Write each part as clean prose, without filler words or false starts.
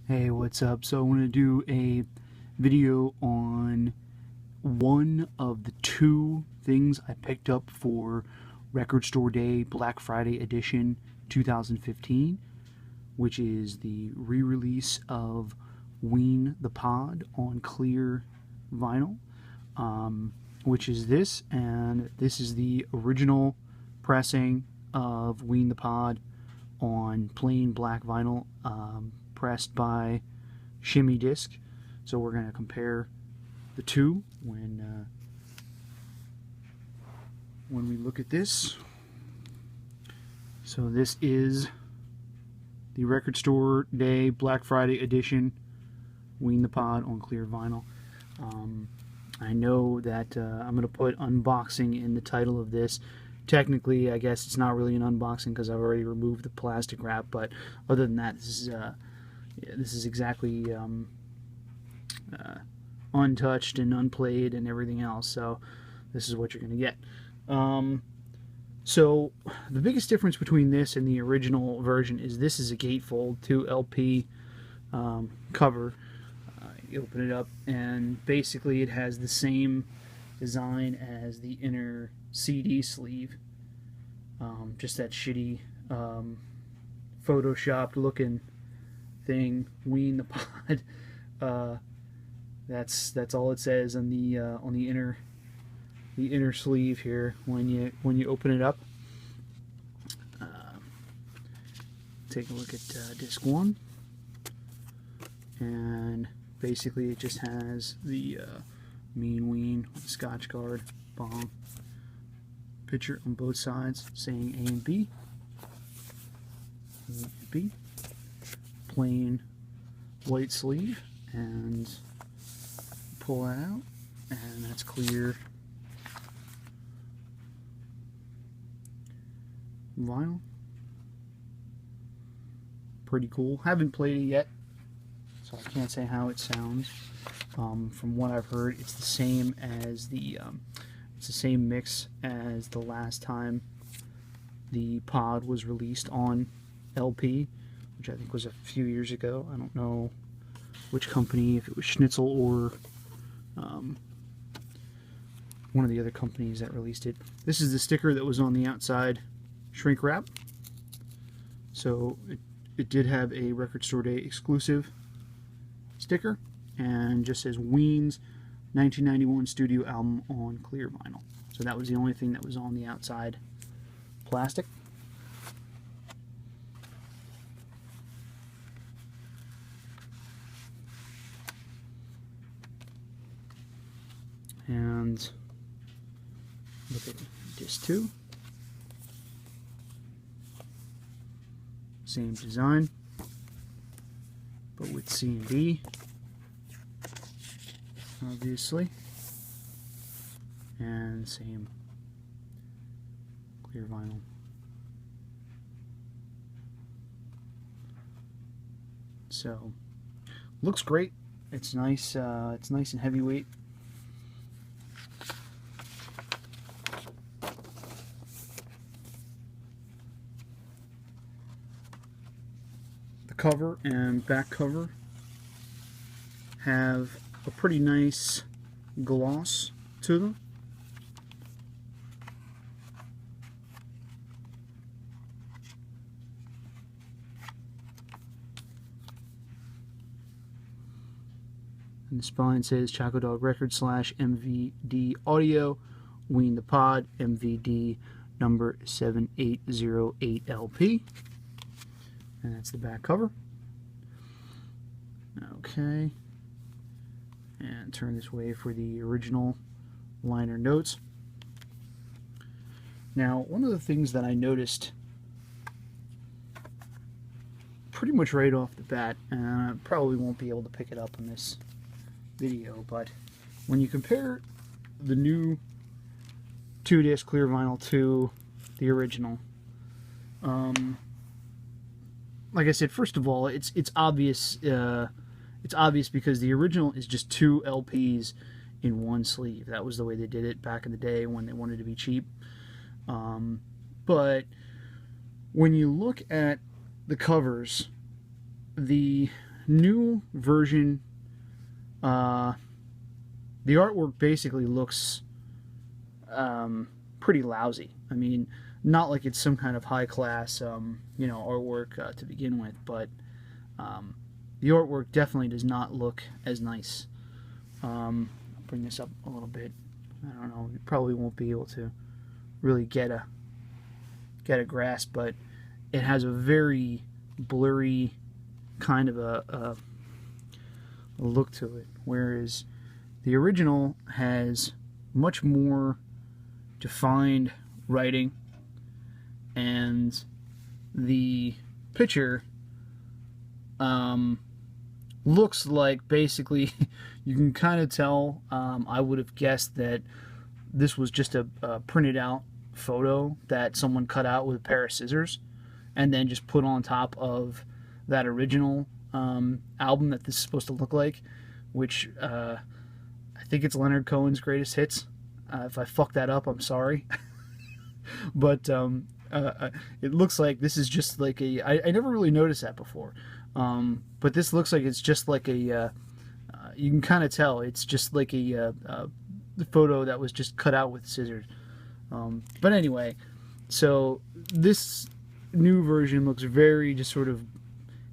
Hey, what's up? So I want to do a video on one of the two things I picked up for Record Store Day Black Friday Edition 2015, which is the re-release of Ween the Pod on clear vinyl, which is this, and this is the original pressing of Ween the Pod on plain black vinyl, pressed by Shimmy Disc. So we're going to compare the two when we look at this. So this is the Record Store Day Black Friday Edition Ween the Pod on clear vinyl. I know that I'm going to put unboxing in the title of this. Technically, I guess it's not really an unboxing because I've already removed the plastic wrap, but other than that, this is exactly untouched and unplayed and everything else. So this is what you're going to get. So the biggest difference between this and the original version is this is a gatefold 2 LP cover. You open it up and basically it has the same design as the inner CD sleeve. Just that shitty photoshopped looking thing, Ween the Pod. That's all it says on the inner sleeve here when you open it up. Take a look at disc 1, and basically it just has the Mean Ween with the Scotch guard bong picture on both sides saying A and B. A and B. Plain white sleeve, and pull that out, and that's clear vinyl. Pretty cool. Haven't played it yet, so I can't say how it sounds. From what I've heard, it's the same as it's the same mix as the last time the pod was released on LP, which I think was a few years ago. I don't know which company, if it was Schnitzel or one of the other companies that released it. This is the sticker that was on the outside shrink wrap. So it did have a Record Store Day exclusive sticker, and just says Ween's 1991 studio album on clear vinyl. So that was the only thing that was on the outside plastic. And look at disc 2. Same design, but with C and D, obviously, and same clear vinyl. So looks great. It's nice. It's nice and heavyweight. The cover and back cover have a pretty nice gloss to them. And the spine says Chaco Dog Records / MVD Audio, Ween the Pod, MVD number 7808 LP. And that's the back cover. Okay. And turn this way for the original liner notes. Now, one of the things that I noticed pretty much right off the bat, and I probably won't be able to pick it up in this video, but when you compare the new 2-disc clear vinyl to the original, like I said, first of all, it's obvious. It's obvious because the original is just 2 LPs in one sleeve. That was the way they did it back in the day when they wanted to be cheap. But when you look at the covers, the new version, the artwork basically looks pretty lousy. I mean, not like it's some kind of high class, you know, artwork to begin with, but the artwork definitely does not look as nice. I'll bring this up a little bit. I don't know, you probably won't be able to really get a grasp, but it has a very blurry kind of a look to it, whereas the original has much more defined writing, and the picture looks like, basically, you can kind of tell, I would have guessed that this was just a printed out photo that someone cut out with a pair of scissors and then just put on top of that original album that this is supposed to look like, which I think it's Leonard Cohen's Greatest Hits. If I fuck that up, I'm sorry. But it looks like this is just like I never really noticed that before. But this looks like it's just like a, you can kind of tell it's just like a photo that was just cut out with scissors. But anyway, so this new version looks very just sort of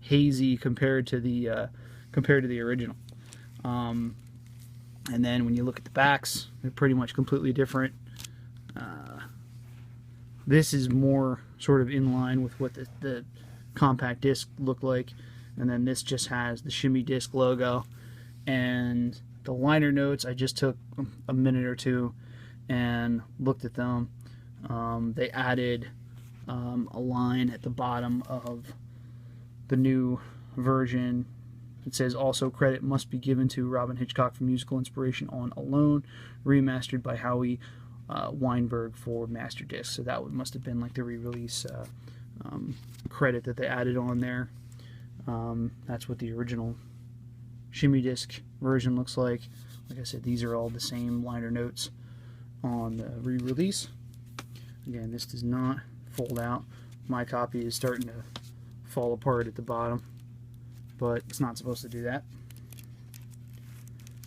hazy compared to the original. And then when you look at the backs, they're pretty much completely different. This is more sort of in line with what the compact disc looked like, and then this just has the Shimmy Disc logo. And the liner notes, I just took a minute or two and looked at them. They added a line at the bottom of the new version. It says, also credit must be given to Robin Hitchcock for musical inspiration on Alone, remastered by Howie Weinberg for Master Disc. So that must have been like the re-release credit that they added on there. That's what the original Shimmy Disc version looks like. Like I said, these are all the same liner notes on the re-release. Again, this does not fold out. My copy is starting to fall apart at the bottom, but it's not supposed to do that.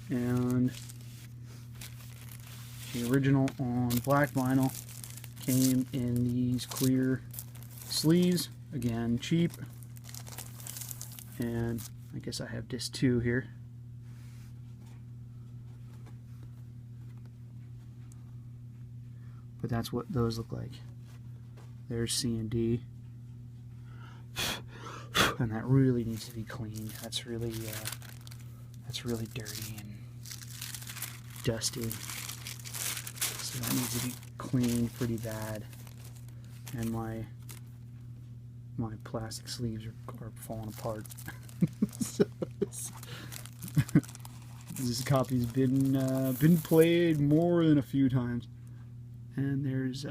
And the original on black vinyl came in these clear sleeves, again cheap, and I guess I have disc 2 here. But that's what those look like. There's C and D. And that really needs to be cleaned. That's really dirty and dusty. So that needs to be cleaned pretty bad. And my plastic sleeves are falling apart. So this copy's been played more than a few times. And there's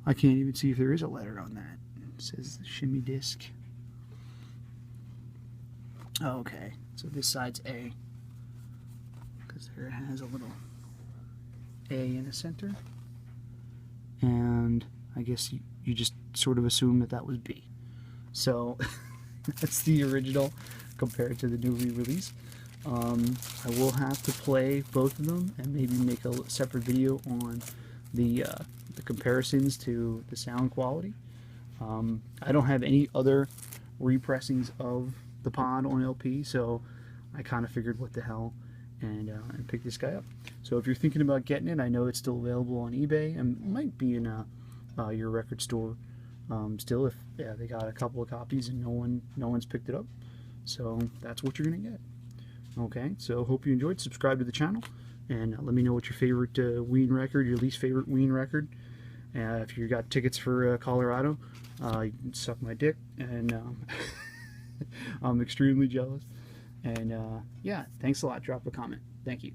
I can't even see if there is a letter on that. It says the Shimmy Disc. Oh, okay, so this side's A, because there it has a little A in the center, and I guess you just sort of assume that was B. So that's the original compared to the new re-release. I will have to play both of them and maybe make a separate video on the comparisons to the sound quality. I don't have any other repressings of the pod on LP, so I kind of figured what the hell and picked this guy up. So if you're thinking about getting it, I know it's still available on eBay and might be in your record store still, if they got a couple of copies and no one's picked it up. So that's what you're gonna get. Okay, so hope you enjoyed. Subscribe to the channel and let me know what your favorite Ween record, your least favorite Ween record. If you got tickets for Colorado, you can suck my dick, and I'm extremely jealous. And yeah, thanks a lot. Drop a comment. Thank you.